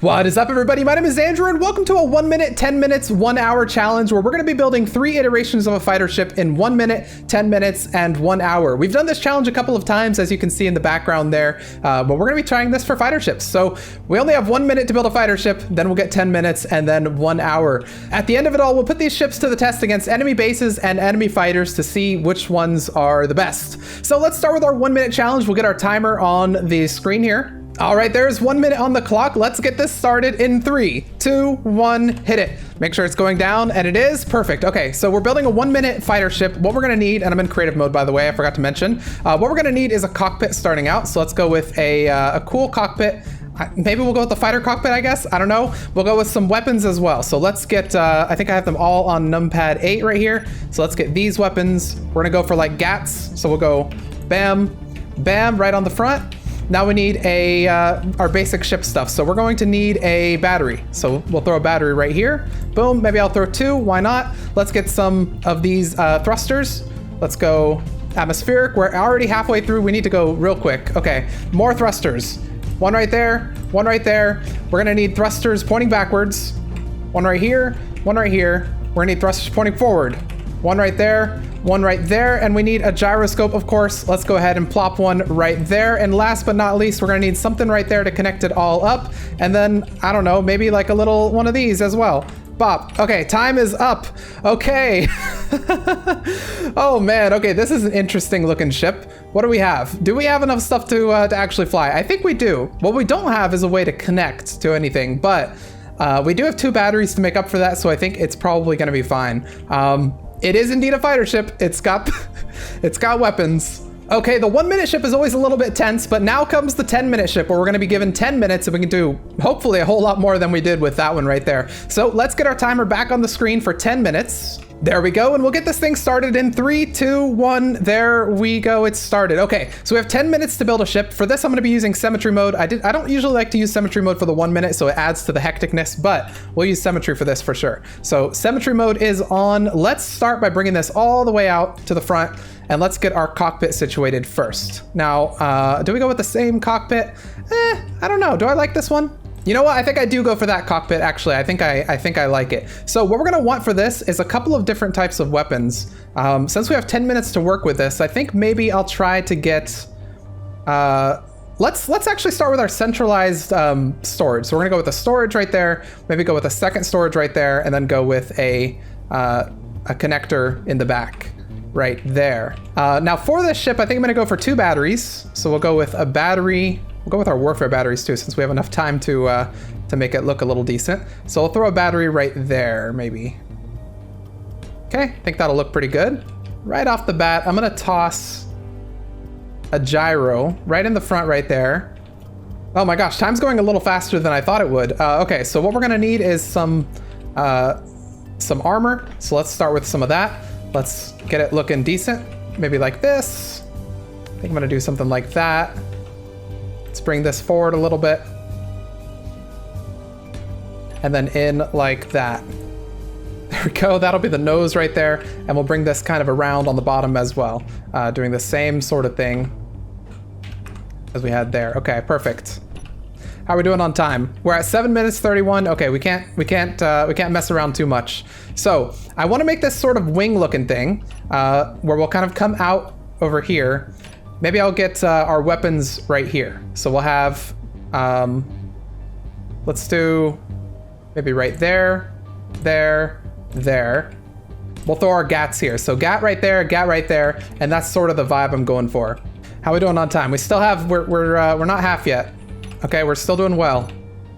What is up, everybody? My name is Andrew, and welcome to a 1 minute, 10 minutes, 1 hour challenge where we're going to be building 3 iterations of a fighter ship in 1 minute, 10 minutes, and 1 hour. We've done this challenge a couple of times, as you can see in the background there, but we're going to be trying this for fighter ships. So we only have 1 minute to build a fighter ship, then we'll get 10 minutes, and then 1 hour. At the end of it all, we'll put these ships to the test against enemy bases and enemy fighters to see which ones are the best. So let's start with our 1 minute challenge. We'll get our timer on the screen here. All right, there's 1 minute on the clock. Let's get this started in 3, 2, 1, hit it. Make sure it's going down, and it is perfect. Okay, so we're building a 1 minute fighter ship. What we're gonna need, and I'm in creative mode, by the way, I forgot to mention. What we're gonna need is a cockpit starting out. So let's go with a cool cockpit. Maybe we'll go with the fighter cockpit, I guess. I don't know. We'll go with some weapons as well. So let's get, I think I have them all on numpad 8 right here. So let's get these weapons. We're gonna go for like GATs. So we'll go bam, bam, right on the front. Now we need our basic ship stuff. So we're going to need a battery. So we'll throw a battery right here. Boom, maybe I'll throw 2, why not? Let's get some of these thrusters. Let's go atmospheric. We're already halfway through, we need to go real quick. Okay, more thrusters. 1 right there, 1 right there. We're gonna need thrusters pointing backwards. 1 right here, 1 right here. We're gonna need thrusters pointing forward. 1 right there, 1 right there, and we need a gyroscope, of course. Let's go ahead and plop 1 right there. And last but not least, we're gonna need something right there to connect it all up. And then, I don't know, maybe like a little one of these as well. Bop. Okay, time is up. Okay. Oh man, okay, this is an interesting looking ship. What do we have? Do we have enough stuff to actually fly? I think we do. What we don't have is a way to connect to anything, but we do have 2 batteries to make up for that, so I think it's probably gonna be fine. It is indeed a fighter ship. It's got weapons. Okay, the 1 minute ship is always a little bit tense, but now comes the 10 minute ship where we're gonna be given 10 minutes and we can do hopefully a whole lot more than we did with that one right there. So let's get our timer back on the screen for 10 minutes. There we go, and we'll get this thing started in 3, 2, 1. There we go, it's started. Okay, so we have 10 minutes to build a ship. For this, I'm gonna be using symmetry mode. I don't usually like to use symmetry mode for the 1 minute, so it adds to the hecticness, but we'll use symmetry for this for sure. So symmetry mode is on. Let's start by bringing this all the way out to the front, and let's get our cockpit situated first. Now, do we go with the same cockpit? I don't know, do I like this one? You know what? I think I do go for that cockpit, actually. I think I like it. So what we're gonna want for this is a couple of different types of weapons. Since we have 10 minutes to work with this, I think maybe I'll try to get, let's actually start with our centralized storage. So we're gonna go with the storage right there, maybe go with a second storage right there, and then go with a connector in the back right there. Now for this ship, I think I'm gonna go for 2 batteries. So we'll go with a battery. We'll go with our warfare batteries too, since we have enough time to make it look a little decent. So I'll throw a battery right there, maybe. Okay, I think that'll look pretty good. Right off the bat, I'm gonna toss a gyro right in the front right there. Oh my gosh, time's going a little faster than I thought it would. Okay, so what we're gonna need is some armor. So let's start with some of that. Let's get it looking decent. Maybe like this. I think I'm gonna do something like that. Let's bring this forward a little bit. And then in like that. There we go, that'll be the nose right there. And we'll bring this kind of around on the bottom as well. Doing the same sort of thing as we had there. Okay, perfect. How are we doing on time? We're at 7 minutes 31. Okay, we can't mess around too much. So I wanna make this sort of wing looking thing where we'll kind of come out over here. Maybe I'll get our weapons right here. So we'll have, let's do maybe right there, there, there. We'll throw our GATs here. So GAT right there, and that's sort of the vibe I'm going for. How are we doing on time? We still have, we're not half yet. Okay, we're still doing well.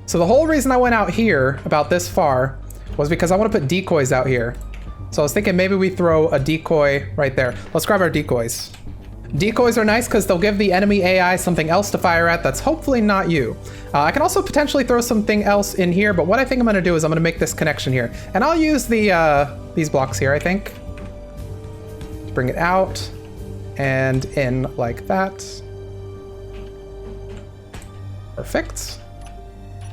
So the whole reason I went out here about this far was because I want to put decoys out here. So I was thinking maybe we throw a decoy right there. Let's grab our decoys. Decoys are nice because they'll give the enemy AI something else to fire at that's hopefully not you. I can also potentially throw something else in here, but what I think I'm gonna do is I'm gonna make this connection here. And I'll use these blocks here, I think. Bring it out and in like that. Perfect.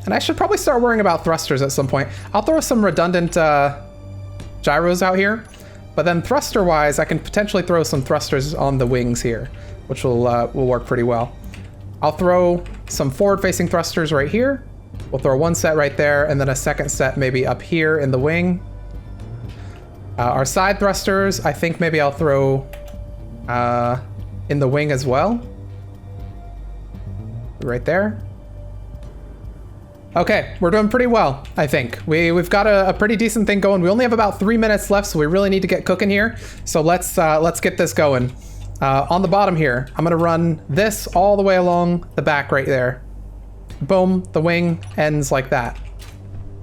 And I should probably start worrying about thrusters at some point. I'll throw some redundant gyros out here. But then thruster-wise, I can potentially throw some thrusters on the wings here, which will work pretty well. I'll throw some forward-facing thrusters right here. We'll throw one set right there, and then a second set maybe up here in the wing. Our side thrusters, I think maybe I'll throw in the wing as well. Right there. Okay, we're doing pretty well, I think. We've got a pretty decent thing going. We only have about 3 minutes left, so we really need to get cooking here. So let's get this going. On the bottom here, I'm gonna run this all the way along the back right there. Boom, the wing ends like that.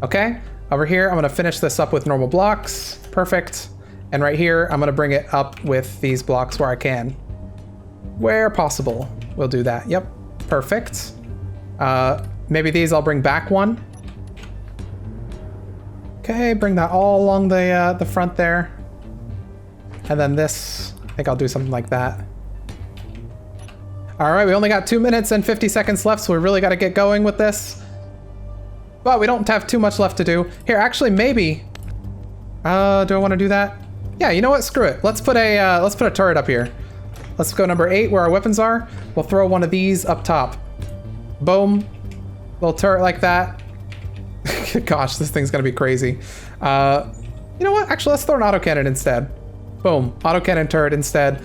Okay, over here, I'm gonna finish this up with normal blocks. Perfect. And right here, I'm gonna bring it up with these blocks where I can. Where possible, we'll do that. Yep, perfect. Maybe these I'll bring back one. Okay, bring that all along the front there. And then this, I think I'll do something like that. All right, we only got 2 minutes and 50 seconds left, so we really got to get going with this. But we don't have too much left to do. Here, actually, maybe. Do I want to do that? Yeah, you know what? Screw it. Let's put a turret up here. Let's go number 8, where our weapons are. We'll throw one of these up top. Boom. Little turret like that. Gosh, this thing's gonna be crazy. You know what? Actually, let's throw an autocannon instead. Boom. Autocannon turret instead.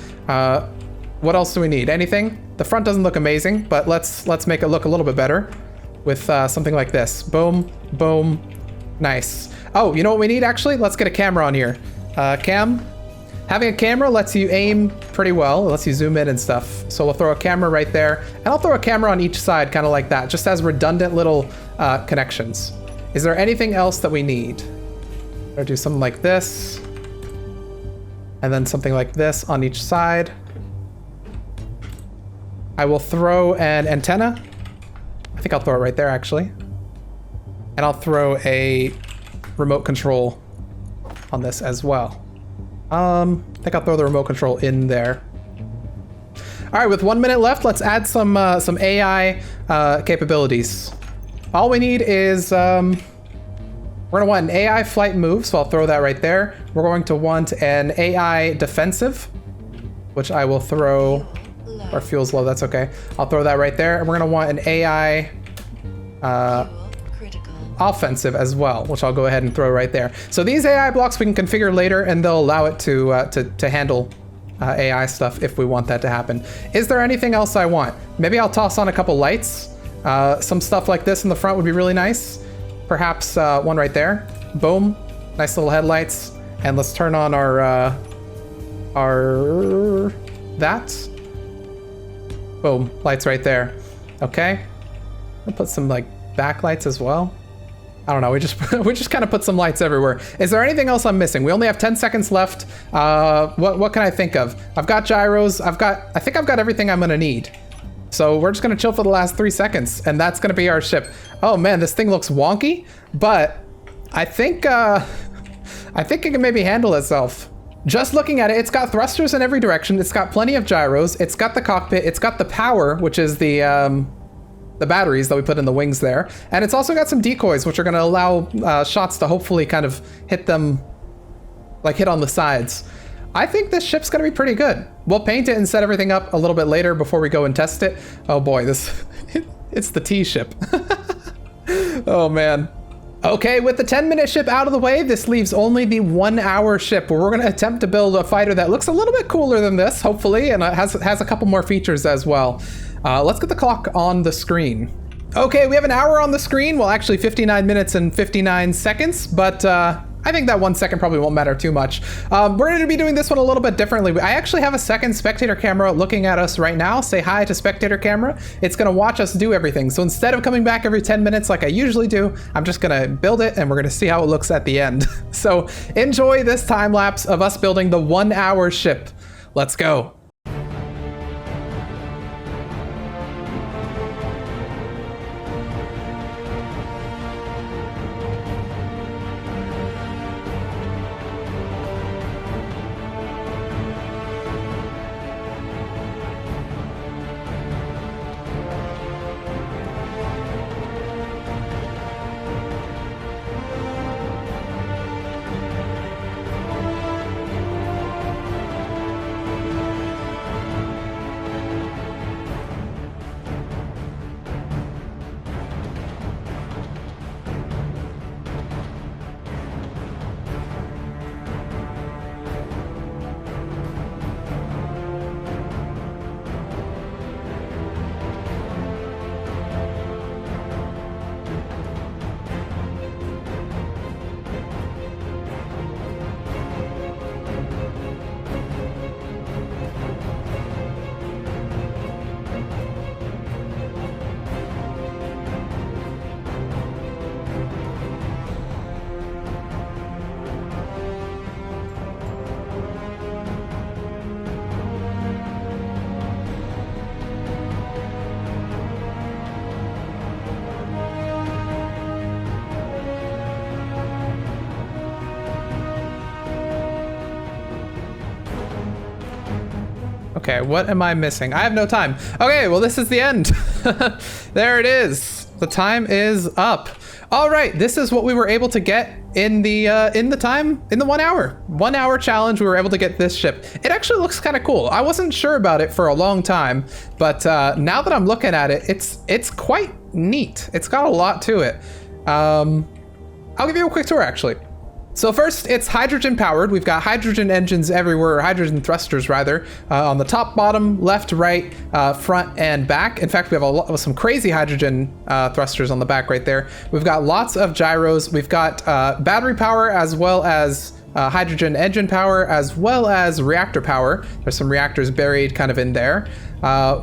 What else do we need? Anything? The front doesn't look amazing, but let's make it look a little bit better with something like this. Boom, boom. Nice. Oh, you know what we need actually? Let's get a camera on here. Cam. Having a camera lets you aim pretty well. It lets you zoom in and stuff. So we'll throw a camera right there. And I'll throw a camera on each side, kind of like that, just as redundant little connections. Is there anything else that we need? Or do something like this. And then something like this on each side. I will throw an antenna. I think I'll throw it right there, actually. And I'll throw a remote control on this as well. I think I'll throw the remote control in there. All right, with 1 minute left, let's add some AI capabilities. All we need is, we're gonna want an AI flight move, so I'll throw that right there. We're going to want an AI defensive, which I will throw. Our fuel's low, that's okay. I'll throw that right there. And we're gonna want an AI offensive as well, which I'll go ahead and throw right there. So these AI blocks we can configure later, and they'll allow it to handle AI stuff if we want that to happen. Is there anything else I want? Maybe I'll toss on a couple lights. Some stuff like this in the front would be really nice. Perhaps one right there. Boom. Nice little headlights. And let's turn on our that. Boom. Lights right there. Okay. I'll put some like backlights as well. I don't know, we just kind of put some lights everywhere. Is there anything else I'm missing? We only have 10 seconds left. What can I think of? I've got gyros. I think I've got everything I'm gonna need. So we're just gonna chill for the last 3 seconds, and that's gonna be our ship. Oh man, this thing looks wonky, but I think it can maybe handle itself. Just looking at it, it's got thrusters in every direction. It's got plenty of gyros. It's got the cockpit. It's got the power, which is the batteries that we put in the wings there. And it's also got some decoys, which are going to allow shots to hopefully kind of hit them, like hit on the sides. I think this ship's going to be pretty good. We'll paint it and set everything up a little bit later before we go and test it. Oh boy, it's the T ship. Oh man. Okay, with the 10-minute ship out of the way, this leaves only the 1-hour ship, where we're going to attempt to build a fighter that looks a little bit cooler than this, hopefully, and has a couple more features as well. Let's get the clock on the screen. Okay, we have an hour on the screen. Well, actually 59 minutes and 59 seconds, but I think that 1 second probably won't matter too much. We're going to be doing this one a little bit differently. I actually have a second spectator camera looking at us right now. Say hi to spectator camera. It's going to watch us do everything. So instead of coming back every 10 minutes like I usually do, I'm just going to build it and we're going to see how it looks at the end. So enjoy this time lapse of us building the 1-hour ship. Let's go. Okay, what am I missing? I have no time. Okay, well, this is the end. There it is. The time is up. All right, this is what we were able to get in the 1 hour. 1 hour challenge, we were able to get this ship. It actually looks kind of cool. I wasn't sure about it for a long time, but now that I'm looking at it, it's quite neat. It's got a lot to it. I'll give you a quick tour, actually. So first, it's hydrogen powered. We've got hydrogen engines everywhere, or hydrogen thrusters rather, on the top, bottom, left, right, front, and back. In fact, we have some crazy hydrogen thrusters on the back right there. We've got lots of gyros. We've got battery power as well as hydrogen engine power, as well as reactor power. There's some reactors buried kind of in there.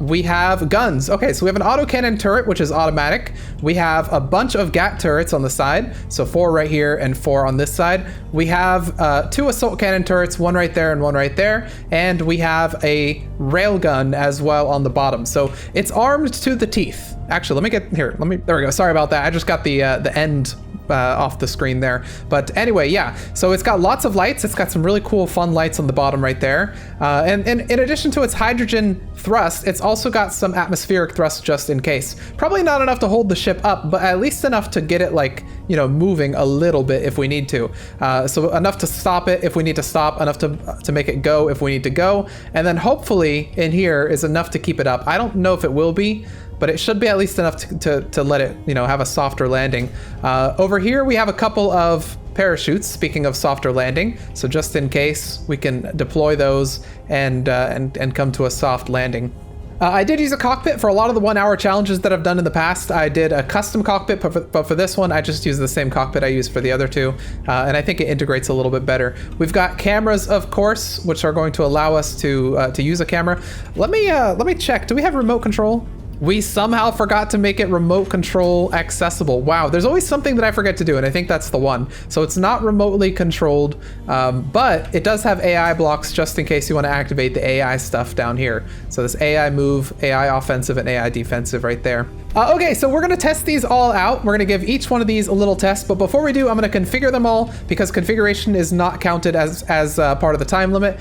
We have guns. Okay, so we have an autocannon turret, which is automatic. We have a bunch of GAT turrets on the side. So 4 right here and 4 on this side. We have 2 assault cannon turrets, 1 right there and 1 right there. And we have a railgun as well on the bottom. So it's armed to the teeth. Actually, let me get here. There we go. Sorry about that. I just got the end off the screen there. But anyway, yeah, so it's got lots of lights. It's got some really cool fun lights on the bottom right there. And in addition to its hydrogen thrust, it's also got some atmospheric thrust just in case. Probably not enough to hold the ship up, but at least enough to get it, like, you know, moving a little bit if we need to. So enough to stop it if we need to stop, enough to make it go if we need to go. And then hopefully in here is enough to keep it up. I don't know if it will be, but it should be at least enough to let it, you know, have a softer landing. Over here, we have a couple of parachutes, speaking of softer landing. So just in case, we can deploy those and come to a soft landing. I did use a cockpit for a lot of the 1 hour challenges that I've done in the past. I did a custom cockpit, but for this one, I just used the same cockpit I used for the other 2. And I think it integrates a little bit better. We've got cameras, of course, which are going to allow us to use a camera. Let me check. Do we have remote control? We somehow forgot to make it remote control accessible. Wow, there's always something that I forget to do, and I think that's the one. So it's not remotely controlled, but it does have AI blocks just in case you want to activate the AI stuff down here. So this AI move, AI offensive, and AI defensive right there. Okay, so we're gonna test these all out. We're gonna give each one of these a little test, but before we do, I'm gonna configure them all because configuration is not counted as part of the time limit.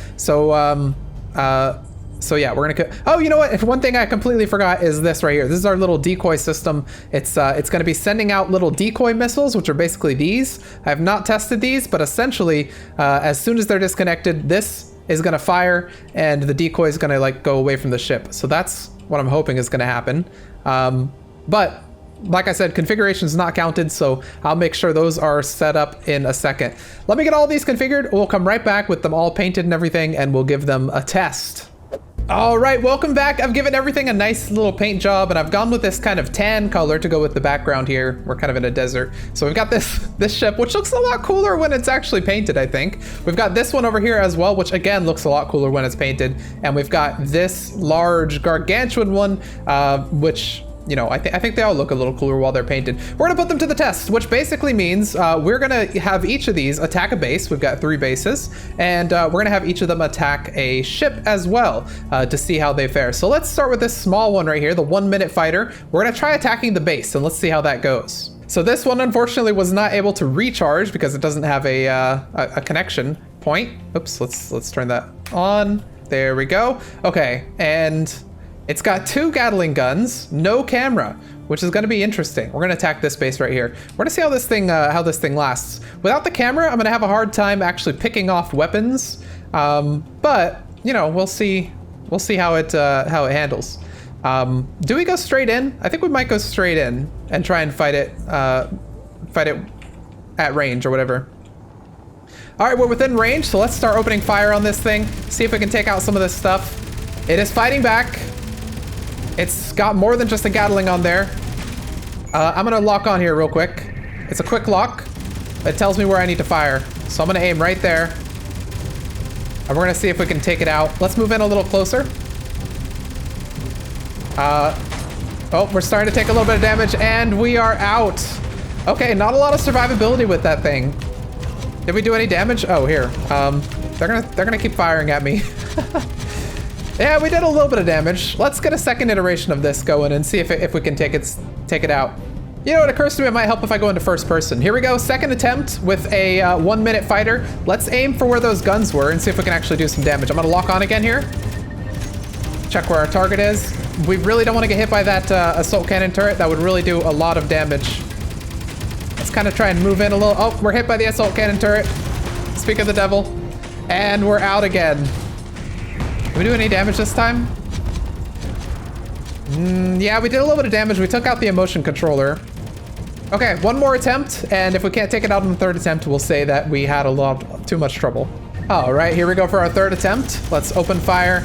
So yeah, we're gonna. Oh, you know what? If one thing I completely forgot is this right here. This is our little decoy system. It's gonna be sending out little decoy missiles, which are basically these. I have not tested these, but essentially, as soon as they're disconnected, this is gonna fire, and the decoy is gonna like go away from the ship. So that's what I'm hoping is gonna happen. But like I said, configuration is not counted, so I'll make sure those are set up in a second. Let me get all these configured. We'll come right back with them all painted and everything, and we'll give them a test. All right, welcome back. I've given everything a nice little paint job, and I've gone with this kind of tan color to go with the background here. We're kind of in a desert. So we've got this ship, which looks a lot cooler when it's actually painted, I think. We've got this one over here as well, which again looks a lot cooler when it's painted. And we've got this large gargantuan one, which, you know, I think they all look a little cooler while they're painted. We're gonna put them to the test, which basically means we're gonna have each of these attack a base. We've got 3 bases, and we're gonna have each of them attack a ship as well to see how they fare. So let's start with this small one right here, the 1 minute fighter. We're gonna try attacking the base, and let's see how that goes. So this one unfortunately was not able to recharge because it doesn't have a connection point. Oops, let's turn that on. There we go. Okay, and it's got 2 Gatling guns, no camera, which is going to be interesting. We're going to attack this base right here. We're going to see how this thing lasts. Without the camera, I'm going to have a hard time actually picking off weapons, but you know, we'll see how it handles. Do we go straight in? I think we might go straight in and try and fight it at range or whatever. All right, we're within range, so let's start opening fire on this thing. See if we can take out some of this stuff. It is fighting back. It's got more than just a Gatling on there. I'm gonna lock on here real quick. It's a quick lock. It tells me where I need to fire. So I'm gonna aim right there. And we're gonna see if we can take it out. Let's move in a little closer. Oh, we're starting to take a little bit of damage, and we are out. Okay, not a lot of survivability with that thing. Did we do any damage? Oh, here. They're gonna keep firing at me. Yeah, we did a little bit of damage. Let's get a second iteration of this going and see if we can take it out. You know, it occurs to me it might help if I go into first person. Here we go, second attempt with a 1 minute fighter. Let's aim for where those guns were and see if we can actually do some damage. I'm gonna lock on again here. check where our target is. We really don't want to get hit by that assault cannon turret. That would really do a lot of damage. Let's kind of try and move in a little. Oh, we're hit by the assault cannon turret. Speak of the devil. And we're out again. Did we do any damage this time? Yeah, we did a little bit of damage. We took out the emotion controller. Okay, one more attempt, and if we can't take it out on the third attempt, we'll say that we had a lot too much trouble. All right, here we go for our third attempt. Let's open fire.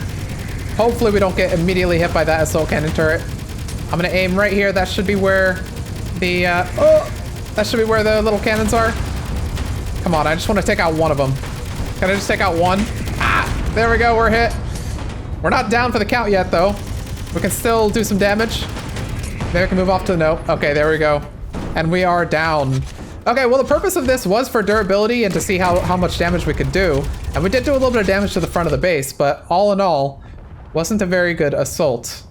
Hopefully we don't get immediately hit by that assault cannon turret. I'm gonna aim right here. That should be where the that should be where the little cannons are. Come on, I just want to take out one of them. Can I just take out one? Ah, there we go, we're hit. We're not down for the count yet, though. We can still do some damage. Maybe I can move off to the no. Okay, there we go. And we are down. Okay, well, the purpose of this was for durability and to see how much damage we could do. And we did do a little bit of damage to the front of the base, but all in all, wasn't a very good assault.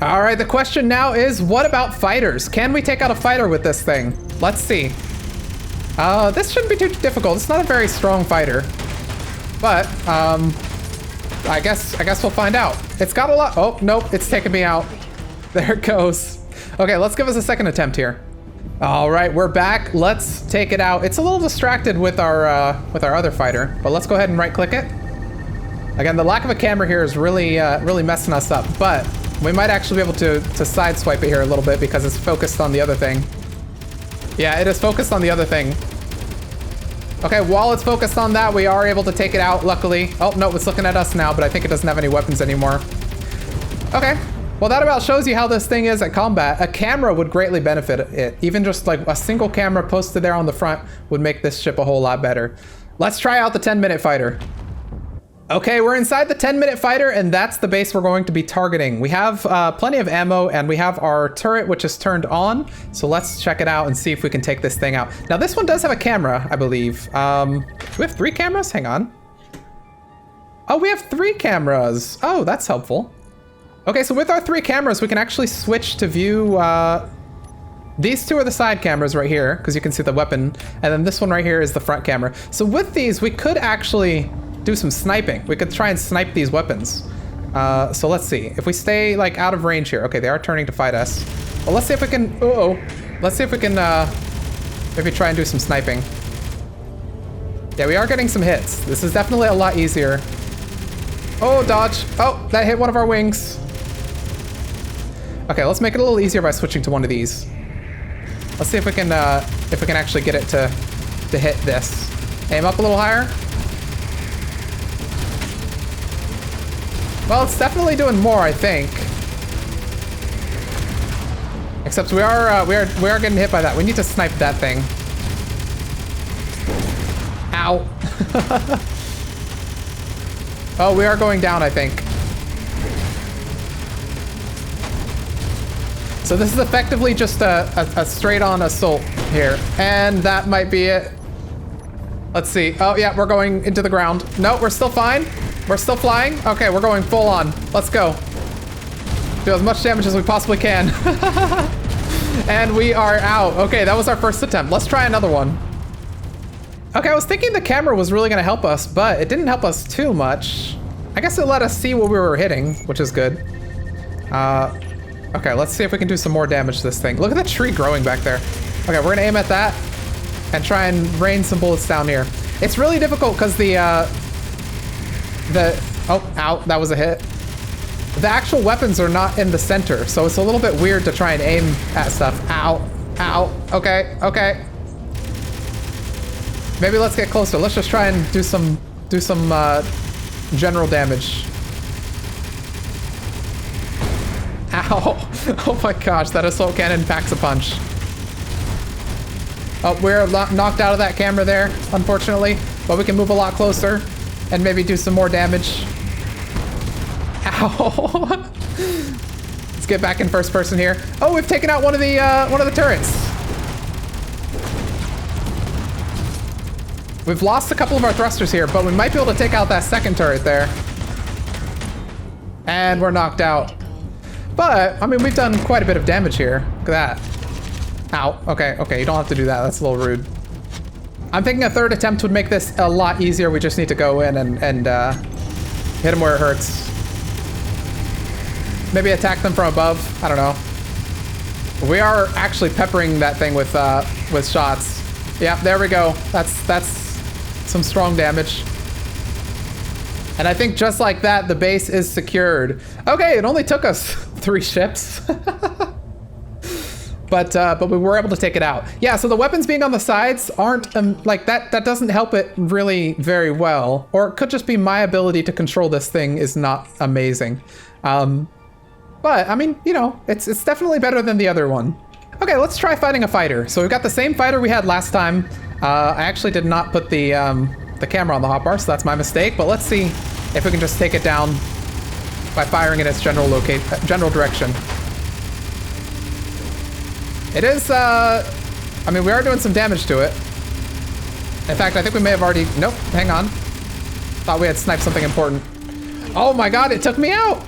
All right, the question now is, what about fighters? Can we take out a fighter with this thing? Let's see. This shouldn't be too difficult. It's not a very strong fighter. But, I guess we'll find out. It's got a lot. Oh, nope, it's taking me out. There it goes. Okay, let's give us a second attempt here. All right, we're back. Let's take it out. It's a little distracted with our other fighter, but let's go ahead and right-click it. Again, the lack of a camera here is really messing us up, but we might actually be able to sideswipe it here a little bit because it's focused on the other thing. Yeah, it is focused on the other thing. Okay, while it's focused on that, we are able to take it out, luckily. Oh, no, it's looking at us now, but I think it doesn't have any weapons anymore. Okay, well, that about shows you how this thing is at combat. A camera would greatly benefit it. Even just like a single camera posted there on the front would make this ship a whole lot better. Let's try out the 10-minute fighter. Okay, we're inside the 10-minute fighter, and that's the base we're going to be targeting. We have plenty of ammo, and we have our turret, which is turned on. So let's check it out and see if we can take this thing out. Now, this one does have a camera, I believe. Do we have 3 cameras? Hang on. Oh, we have 3 cameras. Oh, that's helpful. Okay, so with our 3 cameras, we can actually switch to view... These 2 are the side cameras right here, because you can see the weapon. And then this one right here is the front camera. So with these, we could actually... do some sniping. We could try and snipe these weapons. So let's see. If we stay like out of range here. Okay, they are turning to fight us. Well, let's see if we can... Uh-oh. Let's see if we can maybe try and do some sniping. Yeah, we are getting some hits. This is definitely a lot easier. Oh, dodge. Oh, that hit one of our wings. Okay, let's make it a little easier by switching to one of these. Let's see if we can actually get it to hit this. Aim up a little higher. Well, it's definitely doing more, I think. Except we are getting hit by that. We need to snipe that thing. Ow. Oh, we are going down, I think. So this is effectively just a straight-on assault here. And that might be it. Let's see. Oh, yeah, we're going into the ground. No, we're still fine. We're still flying? Okay, we're going full on. Let's go. Do as much damage as we possibly can. And we are out. Okay, that was our first attempt. Let's try another one. Okay, I was thinking the camera was really gonna help us, but it didn't help us too much. I guess it let us see what we were hitting, which is good. Okay, let's see if we can do some more damage to this thing. Look at the tree growing back there. Okay, we're gonna aim at that and try and rain some bullets down here. It's really difficult because oh, ow, that was a hit. The actual weapons are not in the center, so it's a little bit weird to try and aim at stuff. Ow, ow, okay, okay. Maybe let's get closer. Let's just try and do some general damage. Ow, oh my gosh, that assault cannon packs a punch. Oh, we're knocked out of that camera there, unfortunately, but we can move a lot closer and maybe do some more damage. Ow. Let's get back in first person here. Oh, we've taken out one of the turrets. We've lost a couple of our thrusters here, but we might be able to take out that second turret there. And we're knocked out. But, I mean, we've done quite a bit of damage here. Look at that. Ow. Okay, okay, you don't have to do that. That's a little rude. I'm thinking a third attempt would make this a lot easier. We just need to go in and hit him where it hurts. Maybe attack them from above. I don't know. We are actually peppering that thing with shots. Yeah, there we go. That's some strong damage. And I think just like that, the base is secured. Okay, it only took us 3 ships. But we were able to take it out. Yeah, so the weapons being on the sides aren't, like, that doesn't help it really very well. Or it could just be my ability to control this thing is not amazing. But, I mean, you know, it's definitely better than the other one. Okay, let's try fighting a fighter. So we've got the same fighter we had last time. I actually did not put the camera on the hotbar, so that's my mistake. But let's see if we can just take it down by firing in its general direction. It is, I mean, we are doing some damage to it. In fact, I think we may have already, nope, hang on. Thought we had sniped something important. Oh my God, it took me out!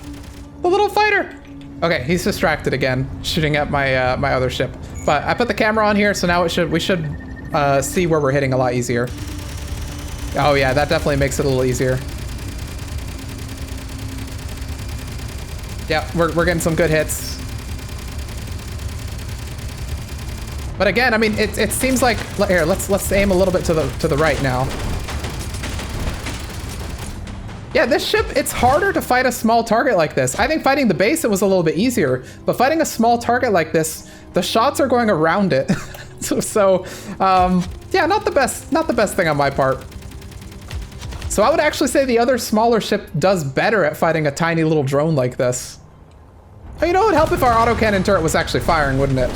The little fighter! Okay, he's distracted again, shooting at my my other ship. But I put the camera on here, so now we should see where we're hitting a lot easier. Oh yeah, that definitely makes it a little easier. Yeah, we're getting some good hits. But again, I mean, it seems like, here, let's aim a little bit to the right now. Yeah, this ship, it's harder to fight a small target like this. I think fighting the base, it was a little bit easier, but fighting a small target like this, the shots are going around it. so yeah, not the best thing on my part. So I would actually say the other smaller ship does better at fighting a tiny little drone like this. But you know, it would help if our autocannon turret was actually firing, wouldn't it?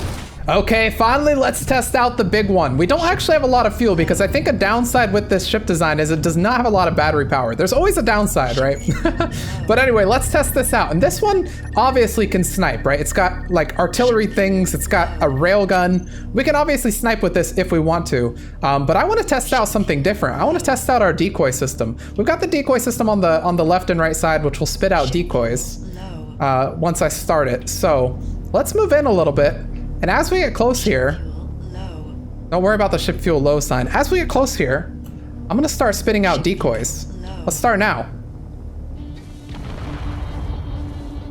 Okay, finally, let's test out the big one. We don't actually have a lot of fuel because I think a downside with this ship design is it does not have a lot of battery power. There's always a downside, right? But anyway, let's test this out. And this one obviously can snipe, right? It's got like artillery things. It's got a railgun. We can obviously snipe with this if we want to. But I want to test out something different. I want to test out our decoy system. We've got the decoy system on the left and right side, which will spit out decoys once I start it. So let's move in a little bit. And as we get close here, don't worry about the ship fuel low sign. As we get close here, I'm gonna start spitting out decoys. Let's start now.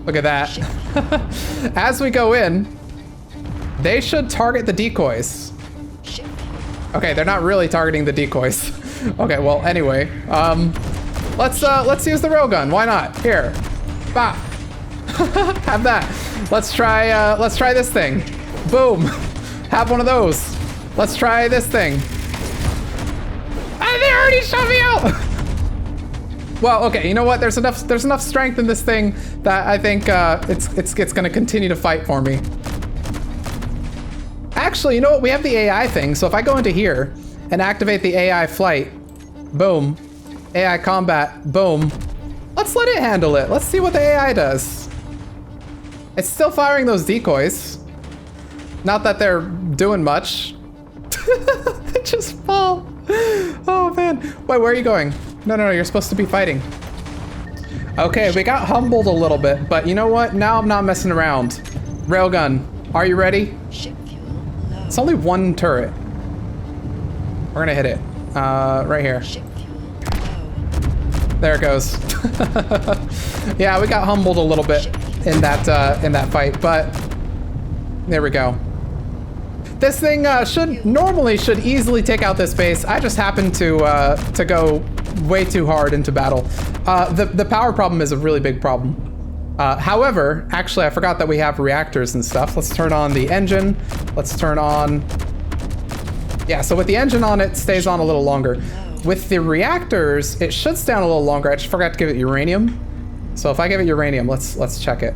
Look at that. As we go in, they should target the decoys. Okay, they're not really targeting the decoys. Okay, well, anyway, let's use the railgun. Why not? Here, bah. Have that. Let's try this thing. Boom. Have one of those. Let's try this thing. Ah, they already shot me out. Well, okay, you know what? There's enough strength in this thing that I think it's gonna continue to fight for me. Actually, you know what? We have the AI thing, so if I go into here and activate the AI flight, boom. AI combat, boom. Let's let it handle it. Let's see what the AI does. It's still firing those decoys. Not that they're doing much. They just fall. Oh man. Wait, where are you going? No, you're supposed to be fighting. Okay, we got humbled a little bit, but you know what? Now I'm not messing around. Railgun, are you ready? It's only one turret. We're gonna hit it. Right here. There it goes. Yeah, we got humbled a little bit in that fight, but there we go. This thing should easily take out this base. I just happened to go way too hard into battle. The power problem is a really big problem. However, actually, I forgot that we have reactors and stuff. Let's turn on the engine. Let's turn on. Yeah, so with the engine on, it stays on a little longer. With the reactors, it should stay on a little longer. I just forgot to give it uranium. So if I give it uranium, let's check it.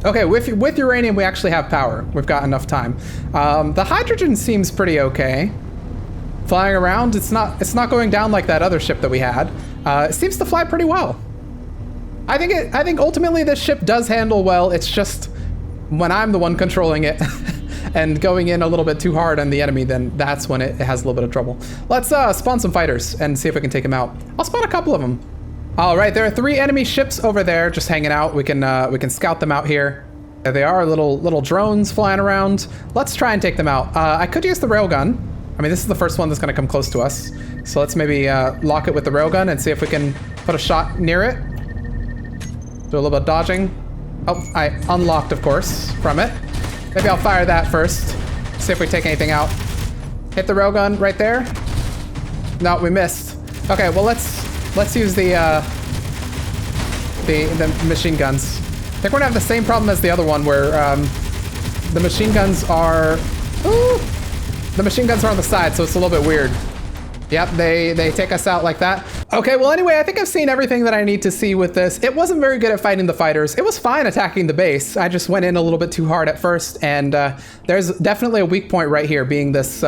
Okay, with uranium, we actually have power. We've got enough time. The hydrogen seems pretty okay. Flying around, it's not going down like that other ship that we had. It seems to fly pretty well. I think ultimately this ship does handle well. It's just when I'm the one controlling it and going in a little bit too hard on the enemy, then that's when it has a little bit of trouble. Let's spawn some fighters and see if we can take them out. I'll spawn a couple of them. All right, there are 3 enemy ships over there just hanging out. We can scout them out here. There they are, little drones flying around. Let's try and take them out. I could use the railgun. I mean, this is the first one that's gonna come close to us. So let's maybe lock it with the railgun and see if we can put a shot near it. Do a little bit of dodging. Oh, I unlocked, of course, from it. Maybe I'll fire that first. See if we take anything out. Hit the railgun right there. No, we missed. Okay, well let's use the machine guns. I think we're gonna have the same problem as the other one where the machine guns are the machine guns are on the side, so it's a little bit weird. Yep, they take us out like that. Okay, well anyway, I think I've seen everything that I need to see with this. It wasn't very good at fighting the fighters. It was fine attacking the base. I just went in a little bit too hard at first, and there's definitely a weak point right here, being this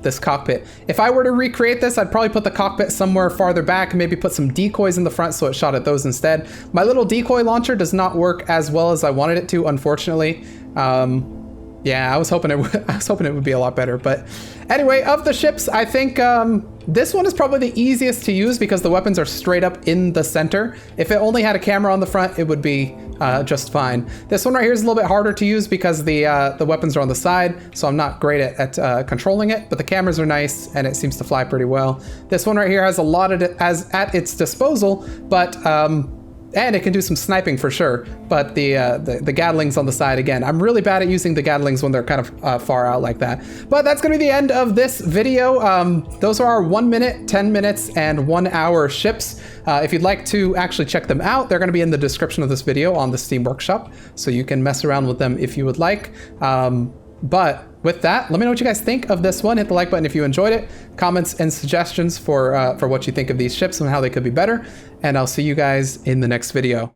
this cockpit. If I were to recreate this, I'd probably put the cockpit somewhere farther back and maybe put some decoys in the front so it shot at those instead. My little decoy launcher does not work as well as I wanted it to, unfortunately. Yeah, I was hoping it would be a lot better. But anyway, of the ships, I think this one is probably the easiest to use because the weapons are straight up in the center. If it only had a camera on the front, it would be just fine. This one right here is a little bit harder to use because the weapons are on the side, so I'm not great at controlling it, but the cameras are nice and it seems to fly pretty well. This one right here has a lot of it at its disposal, but and it can do some sniping for sure, but the Gatlings on the side, again, I'm really bad at using the Gatlings when they're kind of far out like that. But that's gonna be the end of this video. Those are our 1 minute, 10 minutes, and 1 hour ships. If you'd like to actually check them out, they're gonna be in the description of this video on the Steam Workshop, so you can mess around with them if you would like. But with that, let me know what you guys think of this one. Hit the like button if you enjoyed it. Comments and suggestions for what you think of these ships and how they could be better. And I'll see you guys in the next video.